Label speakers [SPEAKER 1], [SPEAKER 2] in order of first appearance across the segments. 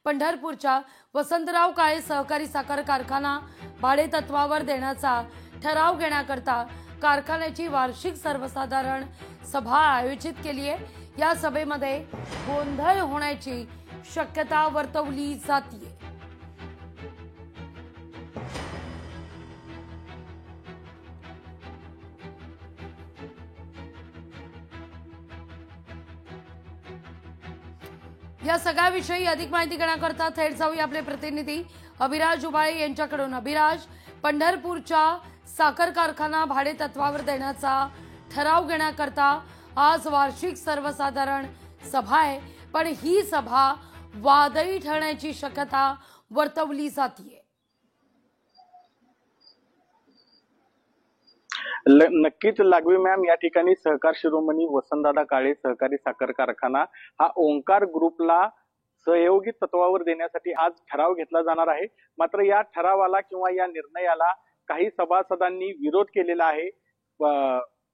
[SPEAKER 1] पंढरपूरच्या वसंतराव काळे सहकारी साखर कारखाना भाडेतत्वावर देण्याचा ठराव घेण्याकरता कारखान्याची वार्षिक सर्वसाधारण सभा आयोजित केली आहे। या सभेमध्ये गोंधळ होण्याची शक्यता वर्तवली जाते। या सगळ्याविषयी अधिक माहिती घेण्याकरता थेट जाऊया आपले प्रतिनिधी अभिराज उबाळे यांच्याकडून। अभिराज, पंढरपूरच्या साखर कारखाना भाडेतत्वावर देण्याचा ठराव घेण्याकरता आज वार्षिक सर्वसाधारण सभा आहे, पण ही सभा वादळी ठरण्याची शक्यता वर्तवली जाते।
[SPEAKER 2] नक्कीच लागवी मॅम, या ठिकाणी सहकार शिरोमणी वसंतदादा काळे सहकारी साखर कारखाना हा ओंकार ग्रुपला सहयोगी तत्वावर देण्यासाठी आज ठराव घेतला जाणार आहे। मात्र या ठरावाला किंवा या निर्णयाला काही सभासदांनी विरोध केलेला आहे।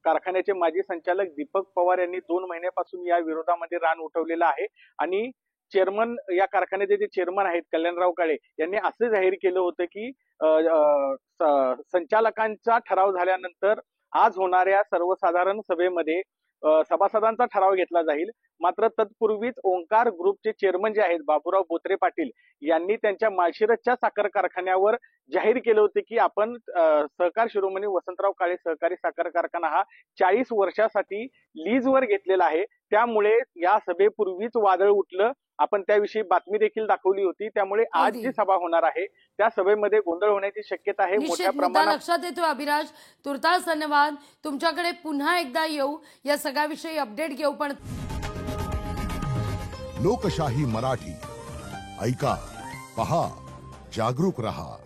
[SPEAKER 2] कारखान्याचे माजी संचालक दीपक पवार यांनी 2 महिन्यापासून या विरोधामध्ये रान उठवलेलं आहे आणि चेअरमन, या कारखान्याचे जे चेअरमन आहेत कल्याणराव काळे यांनी असे जाहीर केलं होतं की संचालकांचा ठराव झाल्यानंतर आज होणाऱ्या सर्वसाधारण सभेमध्ये सभासदांचा ठराव घेतला जाईल। मात्र तत्पूर्वीच ओंकार ग्रुपचे चेअरमन जे आहेत बाबूराव बोत्रे पाटील यांनी त्यांच्या माळशिरसच्या साखर कारखान्यावर जाहीर केले होते की आपण सहकार शिरोमणी वसंतराव काळे सहकारी साखर कारखाना हा 40 वर्षासाठी लीजवर घेतलेला आहे। त्यामुळे या सभेपूर्वीच वादळ उठलं। आपण त्याविषयी बातमी देखील दाखवली होती। त्यामुळे आज जी सभा होणार आहे त्या सभेमध्ये गोंधळ होण्याची शक्यता आहे मोठ्या प्रमाणात।
[SPEAKER 1] लक्षात येतो अभिराज, तुर्तास धन्यवाद। तुमच्याकडे पुन्हा एकदा येऊ, या सगळ्याविषयी अपडेट घेऊ। पण
[SPEAKER 3] लोकशाही मराठी ऐका, पहा, जागरूक रहा।